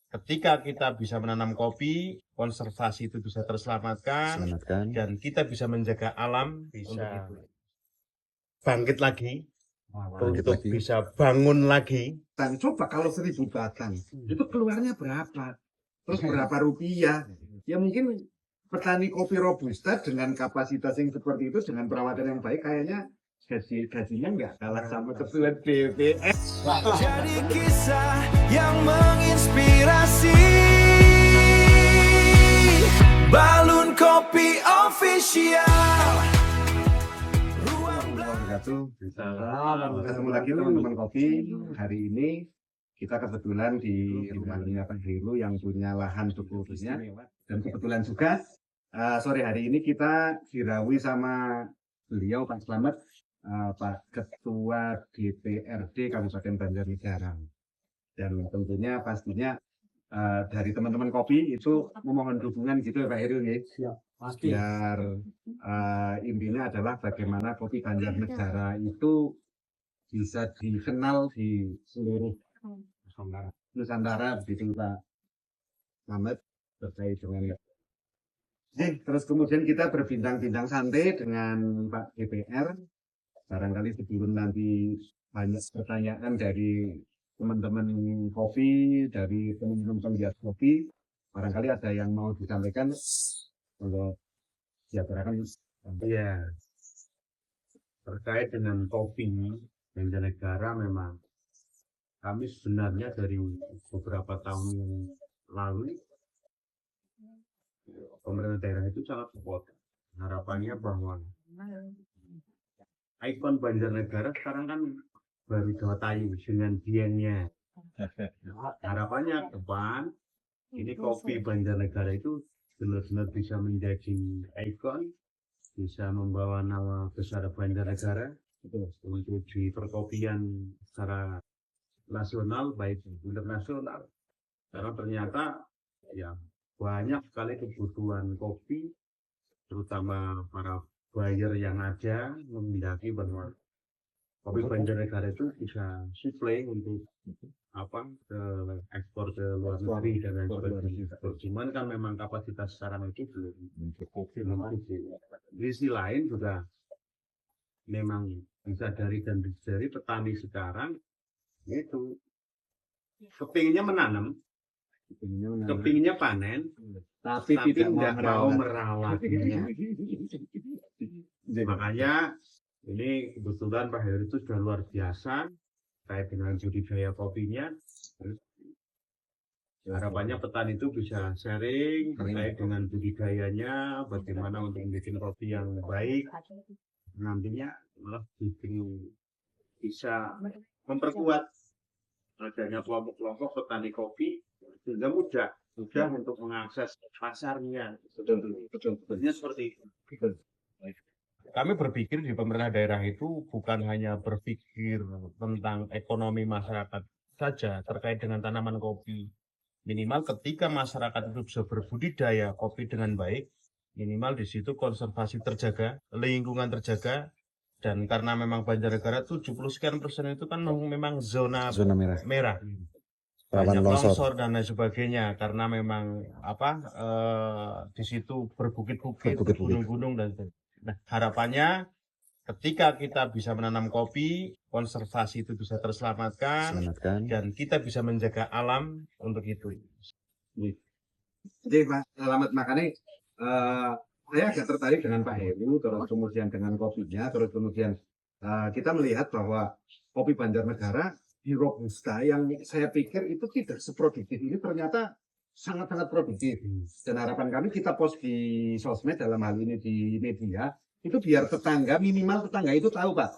ketika kita bisa menanam kopi, konservasi itu bisa terselamatkan, dan kita bisa menjaga alam, bisa bangkit lagi, untuk bisa bangun lagi. Dan coba kalau 1.000 batang, itu keluarnya berapa? Terus berapa rupiah? Ya mungkin petani kopi Robusta dengan kapasitas yang seperti itu, dengan perawatan yang baik, kayaknya gajinya nggak kalah sama ketua BPS. Jadi kisah yang menginspirasi. Balun Kopi Official. Ketemu lagi teman-teman kopi. Hari ini kita kebetulan di rumahnya Pak Heru yang punya lahan cukup besar, dan kebetulan juga sore hari ini kita dirawi sama beliau Pak Slamet, Pak Ketua DPRD Kabupaten Banjarnegara. Dan tentunya pastinya dari teman-teman kopi itu memohon dukungan gitu ya Pak Heru ya. Pasti. Biar intinya adalah bagaimana kopi Banjarnegara itu bisa dikenal di seluruh Nusantara begitu Pak Slamet terkait dengan. Terus kemudian kita berbincang-bincang santai dengan Pak DPR. Barangkali sebelum nanti banyak pertanyaan dari teman-teman kopi, dari teman-teman penggiat kopi, barangkali ada yang mau disampaikan. Kalau siapkan. Iya. Terkait dengan kopi Banjarnegara, memang kami sebenarnya dari beberapa tahun yang lalu pemerintah daerah itu sangat support. Harapannya bahwa ikon Banjarnegara sekarang kan baru Jawa Tayu dengan Diennya. Harapannya ke depan ini kopi Banjarnegara itu benar-benar bisa menjadi ikon, bisa membawa nama besar Banjarnegara untuk di perkopian secara nasional baik internasional. Karena ternyata ya banyak sekali kebutuhan kopi, terutama para buyer yang ada menghendaki bahwa kopi Banjarnegara itu bisa suplai untuk ke ekspor ke luar negeri dan lain sebagainya. Cuman kan memang kapasitas sekarang itu belum cukup. Di sisi lain juga memang bisa dari petani sekarang itu kepinginnya menanam, kepinginnya panen, tapi tidak mau merawatnya. Makanya ini kebetulan Pak Heru itu sudah luar biasa terkait dengan budidaya kopinya. Harapannya petani itu bisa sharing terkait dengan budidayanya, bagaimana untuk bikin kopi yang baik. Nantinya malah bisa memperkuat adanya kelompok-kelompok petani kopi sehingga mudah untuk mengakses pasarnya. Betulnya seperti itu. Kami berpikir di pemerintah daerah itu bukan hanya berpikir tentang ekonomi masyarakat saja terkait dengan tanaman kopi. Minimal ketika masyarakat itu bisa berbudidaya kopi dengan baik, minimal di situ konservasi terjaga, lingkungan terjaga, dan karena memang Banjarnegara 70% itu kan memang zona merah. Banyak longsor dan lain sebagainya karena memang di situ berbukit-bukit, gunung-gunung dan sebagainya. Nah, harapannya ketika kita bisa menanam kopi, konservasi itu bisa terselamatkan, dan kita bisa menjaga alam untuk itu. Jadi Pak Slamet, makanya saya agak tertarik dengan Pak Heru, terus kemudian dengan kopinya, terus kemudian kita melihat bahwa kopi Banjarnegara di Robusta yang saya pikir itu tidak seproduktif ini ternyata sangat-sangat produktif. Dan harapan kami kita post di sosmed, dalam hal ini di media, itu biar minimal tetangga itu tahu Pak.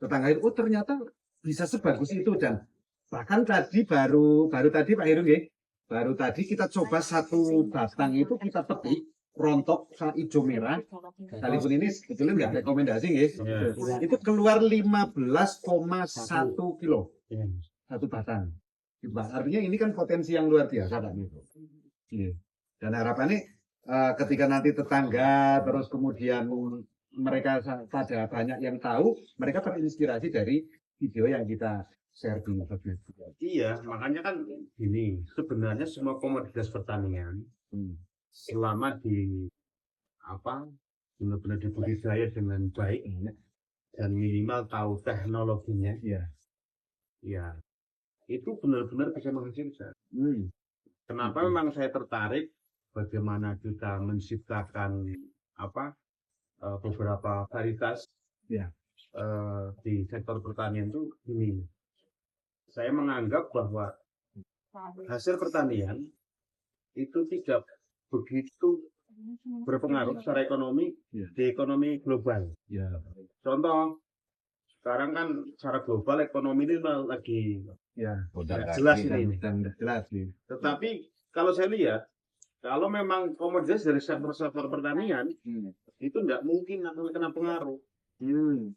Tetangga itu, oh ternyata bisa sebagus itu. Dan bahkan tadi baru tadi Pak Heru baru tadi kita coba satu batang itu kita petik, rontok hijau merah. Sekalipun ini sebetulnya nggak rekomendasi itu keluar 15,1 kilo satu batang. Artinya ini kan potensi yang luar biasa Pak. Dan harapannya ketika nanti tetangga terus kemudian mereka pada banyak yang tahu, mereka terinspirasi dari video yang kita share di bagian Iya, makanya kan gini, sebenarnya semua komoditas pertanian selama di apa benar-benar dibudidaya dengan baik dan minimal tahu teknologinya, Iya. ya itu benar-benar bisa menghasilkan. Kenapa memang saya tertarik bagaimana kita menciptakan beberapa varietas Ya. di sektor pertanian itu ini. Saya menganggap bahwa hasil pertanian itu tidak begitu berpengaruh secara ekonomi Ya. di ekonomi global. Ya. Contoh, sekarang kan secara global ekonomi ini lagi Ya. nggak jelas ini. Dan udah jelas nih. Tetapi kalau saya lihat, kalau memang komoditas dari sektor pertanian itu tidak mungkin akan kena pengaruh.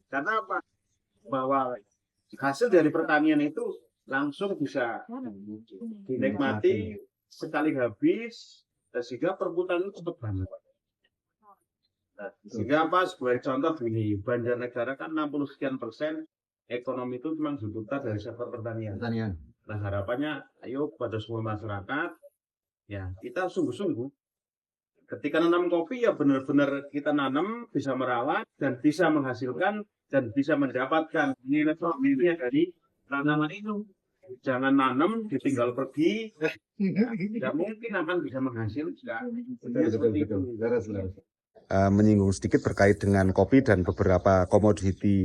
Karena apa? Bahwa hasil dari pertanian itu langsung bisa dinikmati sekali habis, sehingga perputaran itu cepat banget. Nah, sehingga apa? Sebagai contoh begini, Banjarnegara kan 60% ekonomi itu memang diputar dari sektor pertanian. Nah, harapannya, ayo pada semua masyarakat, ya kita sungguh-sungguh. Ketika nanam kopi ya benar-benar kita nanam, bisa merawat dan bisa menghasilkan dan bisa mendapatkan nilai ekonominya dari tanaman itu. Jangan nanam, ditinggal pergi, tidak mungkin akan bisa menghasilkan. Menyinggung sedikit terkait dengan kopi dan beberapa komoditi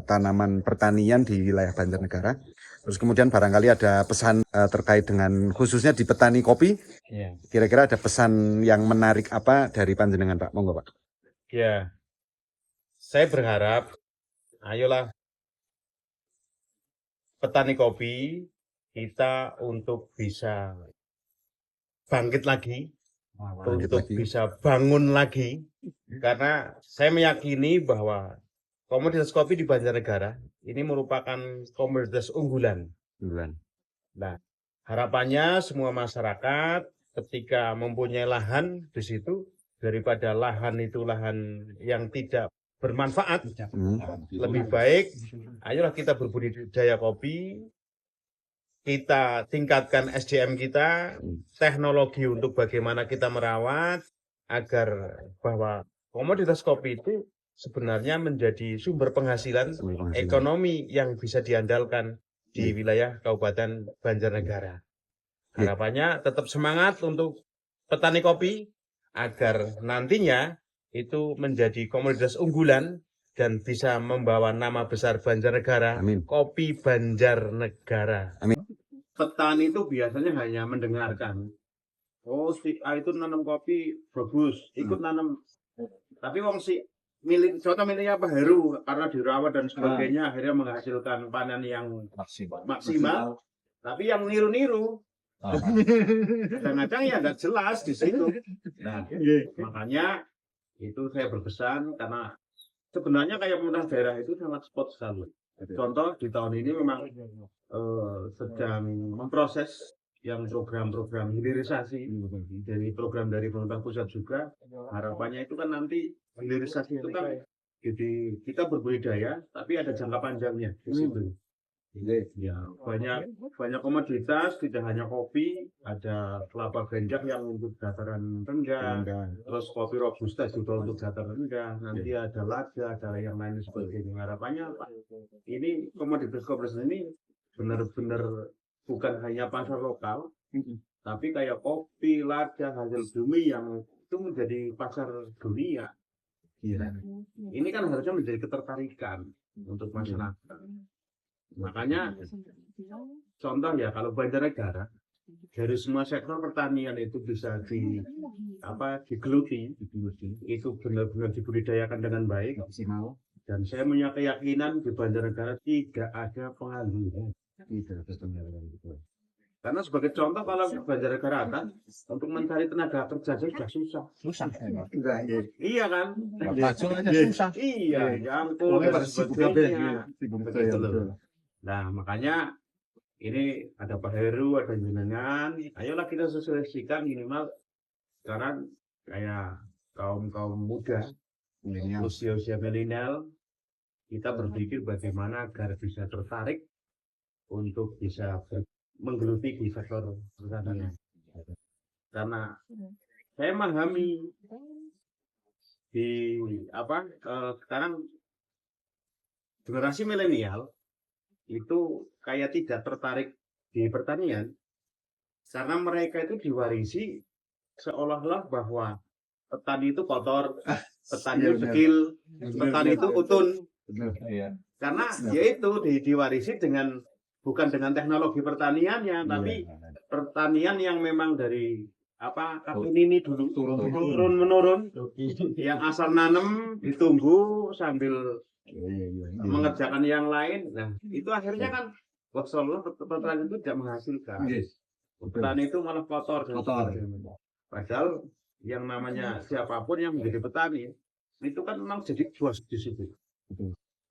tanaman pertanian di wilayah Banjarnegara. Terus kemudian barangkali ada pesan terkait dengan khususnya di petani kopi. Ya. Kira-kira ada pesan yang menarik apa dari panjenengan, Pak? Monggo, Pak. Ya, saya berharap, ayolah petani kopi kita untuk bisa bangkit lagi, untuk bisa bangun lagi, karena saya meyakini bahwa komoditas kopi di Banjarnegara ini merupakan komoditas unggulan. Nah, harapannya semua masyarakat ketika mempunyai lahan di situ, daripada lahan itu lahan yang tidak bermanfaat, lebih baik ayolah kita berbudidaya kopi, kita tingkatkan SDM kita, teknologi untuk bagaimana kita merawat agar bahwa komoditas kopi itu sebenarnya menjadi sumber penghasilan ekonomi yang bisa diandalkan di wilayah Kabupaten Banjarnegara. Harapannya tetap semangat untuk petani kopi agar nantinya itu menjadi komoditas unggulan dan bisa membawa nama besar Banjarnegara, Amin. kopi Banjarnegara. Petani itu biasanya hanya mendengarkan. Oh, si A itu nanam kopi bagus, ikut nanam. Tapi wong si contoh miliknya Pak Heru karena dirawat dan sebagainya akhirnya menghasilkan panen yang maksimal. Tapi yang niru-niru kadang-kadang ya nggak jelas di situ. Nah, makanya itu saya berpesan karena sebenarnya kayak pemerintah daerah itu sangat spot sekali. Contoh di tahun ini memang sedang memproses yang program-program hilirisasi dari program dari pemerintah pusat juga. Harapannya itu kan nanti hilirisasi itu kan jadi kita berbudidaya tapi ada jangka panjangnya di situ. Ya, banyak komoditas, tidak hanya kopi, ada kelapa ganja yang untuk dataran rendah, terus kopi robusta juga untuk dataran rendah, nanti ada lada, ada yang lain sebagainya. Harapannya Pak, ini komoditas ini benar-benar bukan hanya pasar lokal, tapi kayak kopi, lada, hasil bumi yang itu menjadi pasar dunia. Ini kan harusnya menjadi ketertarikan untuk masyarakat. Makanya contoh ya kalau Banjarnegara dari semua sektor pertanian itu bisa digeluti itu benar-benar dibudidayakan dengan baik dan saya punya keyakinan di Banjarnegara tidak ada pengangguran. Karena sebagai contoh kalau Banjarnegara atas untuk mencari tenaga kerja sudah susah. Iya kan? Langsung aja susah. Iya, jangkul dan sebagainya. Begitu loh. Nah, makanya ini ada Pak Heru, ada jenengan. Ayolah kita sosialisasikan minimal sekarang kayak kaum muda, usia milenial, kita berpikir bagaimana agar bisa tertarik untuk bisa menggeluti di sektor pertanian. Karena saya memahami di sekarang generasi milenial itu kayak tidak tertarik di pertanian karena mereka itu diwarisi seolah-olah bahwa petani itu kotor, petani itu dekil, petani itu utun. Karena yaitu diwarisi dengan bukan dengan teknologi pertaniannya, tapi pertanian yang memang dari kakek nini dulu turun menurun, yang asal nanem ditunggu sambil mengerjakan yang lain. Nah itu akhirnya kan petani itu tidak menghasilkan. Petani itu malah kotor. Padahal yang namanya siapapun yang menjadi petani itu kan memang jadi bos di situ.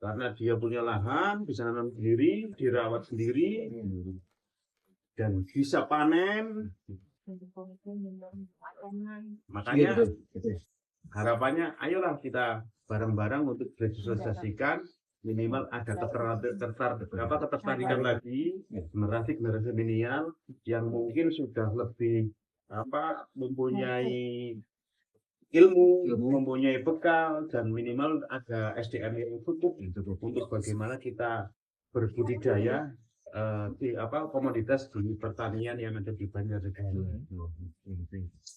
Karena dia punya lahan, bisa nanam sendiri, dirawat sendiri, dan bisa panen. Makanya harapannya, ayolah kita bareng-bareng untuk bersosialisasikan minimal ada ketertarikan lagi generasi milenial yang mungkin sudah lebih mempunyai ilmu, mempunyai bekal, dan minimal ada SDM yang cukup untuk bagaimana kita berbudidaya komoditas di pertanian yang ada di Banjarnegara.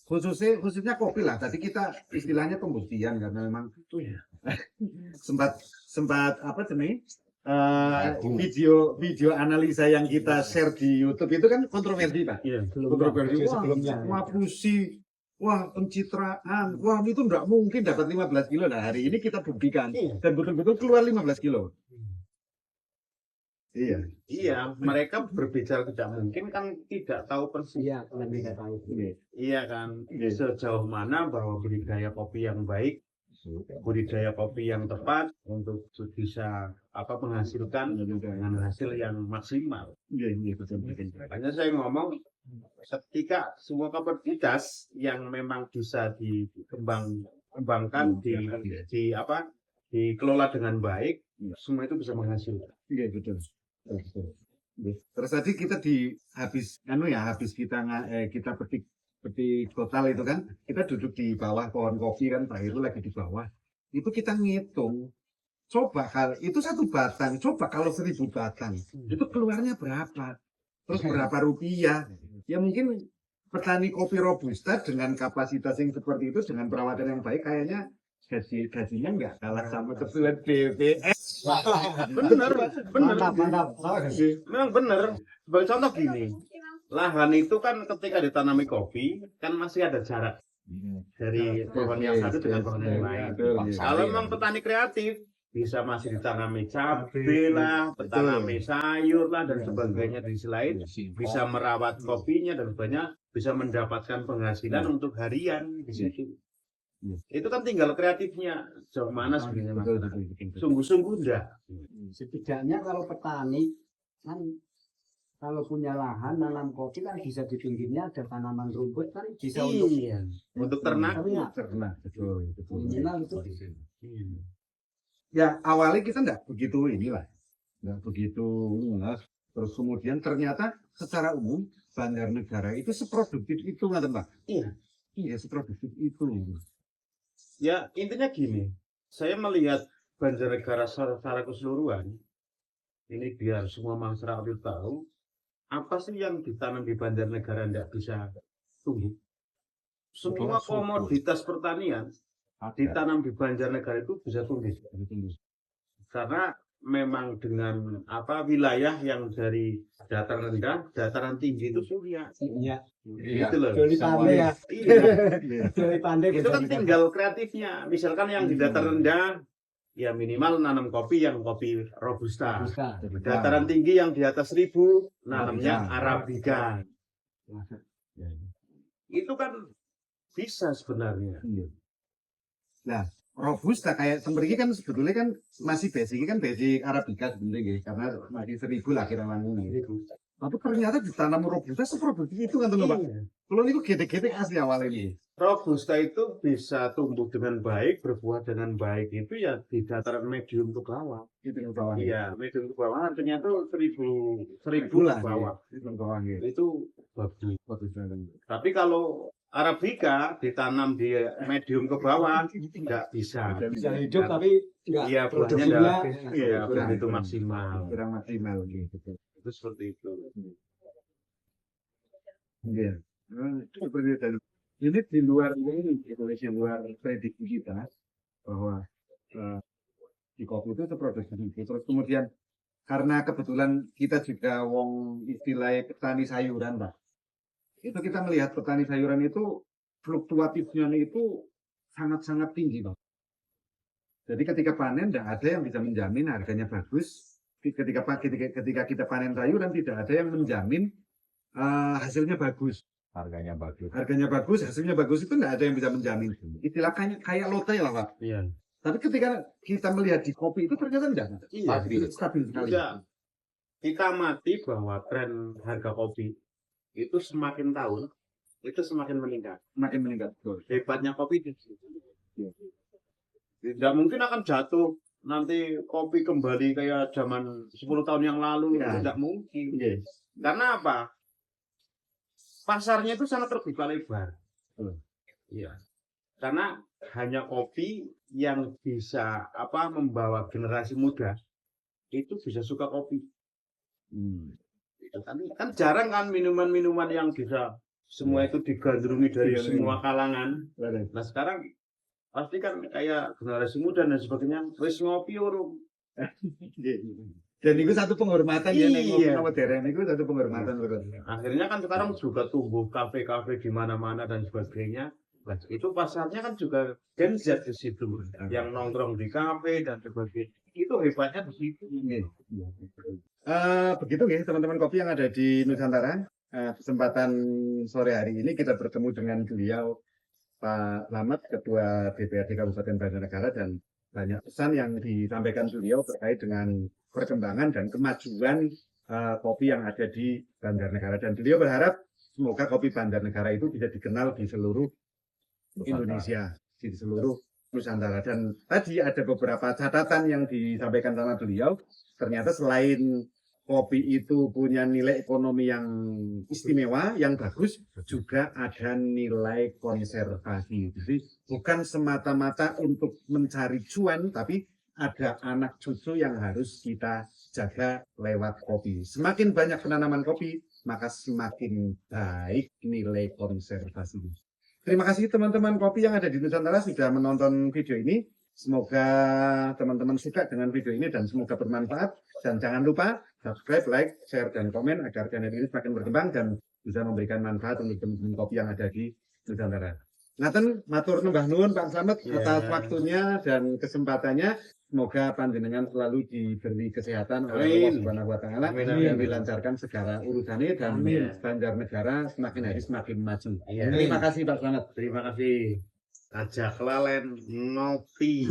Khususnya kopi lah. Tadi kita istilahnya pembuktian karena memang sempat video analisa yang kita share di YouTube itu kan kontroversi, Pak. Kontroversi sebelumnya. Wah, pencitraan. Wah, itu enggak mungkin dapat 15 kilo. Nah, hari ini kita buktikan. Dan betul-betul keluar 15 kilo. Iya, mereka berbicara tidak mungkin kan tidak tahu persis. Iya kan, sejauh mana bahwa budidaya kopi yang baik, budidaya kopi yang tepat untuk bisa menghasilkan dengan hasil yang maksimal. Makanya saya ngomong ketika semua komoditas yang memang bisa dikembangkan, dikelola dengan baik, semua itu bisa menghasilkan. Iya, betul. Terus tadi kita habis kita petik total itu kan, kita duduk di bawah pohon kopi kan, Pak itu lagi di bawah. Itu kita ngitung, coba itu 1 batang, coba kalau 1000 batang, itu keluarnya berapa? Terus berapa rupiah? Ya mungkin petani kopi robusta dengan kapasitas yang seperti itu, dengan perawatan yang baik, kayaknya gajinya nggak kalah sama ketua BPS. Benar. Memang benar. Sebagai contoh gini, lahan itu kan ketika ditanami kopi kan masih ada jarak dari pohon yang satu dengan pohon yang lain. Kalau memang petani kreatif bisa masih ditanami cabai lah, ditanami sayur lah dan sebagainya di sisi lain, bisa merawat kopinya dan sebagainya, bisa mendapatkan penghasilan untuk harian di situ. Itu kan tinggal kreatifnya sejauh mana sebenarnya Mas. Sungguh-sungguh enggak. Setidaknya kalau petani kan kalau punya lahan nanam kopi kan bisa di pinggirnya ada tanaman rumput kan bisa untuk ternak. Betul. Minimal itu. Ya awalnya kita enggak begitu terus kemudian ternyata secara umum Banjarnegara itu seproduktif itu nggak Pak? Iya seproduktif itu. Ya intinya gini, saya melihat Banjarnegara secara keseluruhan ini biar semua masyarakat itu tahu apa sih yang ditanam di Banjarnegara tidak bisa tumbuh. Semua komoditas pertanian ditanam di Banjarnegara itu bisa tumbuh. Karena memang dengan wilayah yang dari dataran rendah, dataran tinggi itu surya. Itu loh. Itu kan tinggal kreatifnya. Misalkan yang di dataran rendah, ya minimal nanam kopi yang kopi robusta. Dataran tinggi yang di atas 1000, nanamnya arabica. Itu kan bisa sebenarnya. Nah, robusta kayak seperti kan sebetulnya kan masih basic arabica sebenarnya karena masih 1000 lah kira-kira ini. Tapi ternyata ditanam robusta seproduktif itu kan Pak. Kalau ini gede-gede asli awal ini. Robusta itu bisa tumbuh dengan baik, berbuah dengan baik itu ya di dataran medium ke bawah. Itu yang bawah. Iya, medium ke bawah artinya tuh 1000 Bulan ke bawah. Itu yang bawah gitu. Itu bagus. Bagus banget. Tapi kalau Arabica ditanam di medium ke bawah nggak bisa. Bisa hidup tapi enggak Iya, buahnya produksinya nggak Iya, kurang kurang. itu maksimal. Kurang maksimal gitu. Itu seperti itu. Iya. Itu seperti itu. Ini di luar ini, Indonesia luar prediksi kita bahwa di kopi itu produksi sedikit. Terus kemudian karena kebetulan kita juga wong istilahnya petani sayuran, Pak. Itu kita melihat petani sayuran itu fluktuatifnya itu sangat-sangat tinggi, Pak. Jadi ketika panen tidak ada yang bisa menjamin harganya bagus. Ketika kita panen sayuran tidak ada yang menjamin hasilnya bagus. Harganya bagus. Harganya bagus, hasilnya bagus itu tidak ada yang bisa menjamin. Istilah kayak lote lah, Pak. Iya. Tapi ketika kita melihat di kopi itu ternyata tidak. Iya. Stabil sekali. Juga kita amati bahwa tren harga kopi itu semakin tahun itu semakin meningkat. Makin meningkat. Betul. Hebatnya kopi di situ. Tidak mungkin akan jatuh nanti kopi kembali kayak zaman 10 tahun yang lalu. Ya. Tidak mungkin. Yes. Karena apa? Pasarnya itu sangat terbuka lebar. Iya. Karena hanya kopi yang bisa membawa generasi muda itu bisa suka kopi. Itu kan jarang kan minuman-minuman yang bisa semua itu digandrungi dari Iya, semua kalangan. Betul. Nah sekarang pasti kan kayak generasi muda dan sebagainya wis ngopi urung. Dan itu satu penghormatan ya, nek Iya. ngopi modern itu satu penghormatan betul. Akhirnya kan sekarang juga tumbuh kafe-kafe di mana-mana dan sebagainya. Nah, itu pasarnya kan juga Gen Z di situ yang nongkrong di kafe dan sebagainya. Itu hebatnya di situ. Begitu ya teman-teman kopi yang ada di Nusantara. Kesempatan sore hari ini kita bertemu dengan beliau Pak Slamet, Ketua DPRD Kabupaten Banjarnegara, dan banyak pesan yang disampaikan beliau terkait dengan perkembangan dan kemajuan kopi yang ada di Banjarnegara. Dan beliau berharap semoga kopi Banjarnegara itu bisa dikenal di seluruh Indonesia, di seluruh Nusantara. Dan tadi ada beberapa catatan yang disampaikan sama beliau. Ternyata selain kopi itu punya nilai ekonomi yang istimewa, yang bagus, juga ada nilai konservasi. Jadi bukan semata-mata untuk mencari cuan, tapi ada anak cucu yang harus kita jaga lewat kopi. Semakin banyak penanaman kopi, maka semakin baik nilai konservasi. Terima kasih teman-teman kopi yang ada di Nusantara sudah menonton video ini. Semoga teman-teman suka dengan video ini dan semoga bermanfaat. Dan jangan lupa subscribe, like, share, dan komen agar channel ini semakin berkembang dan bisa memberikan manfaat untuk teman-teman kopi yang ada di Nusantara. Ngaten, matur nembah nuwun Pak Slamet atas waktunya dan kesempatannya. Semoga panjenengan selalu diberi kesehatan oleh Allah Subhanahu wa taala dan dilancarkan segala urusannya dan Banjarnegara semakin hari semakin maju. Terima kasih Pak Slamet. Terima kasih. Ajak lalen ngopi.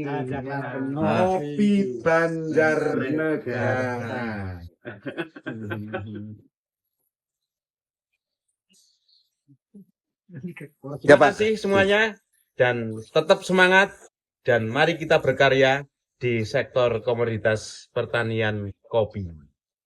Ajak lalen Kopi Banjarnegara. Terima kasih semuanya dan tetap semangat dan mari kita berkarya di sektor komoditas pertanian kopi.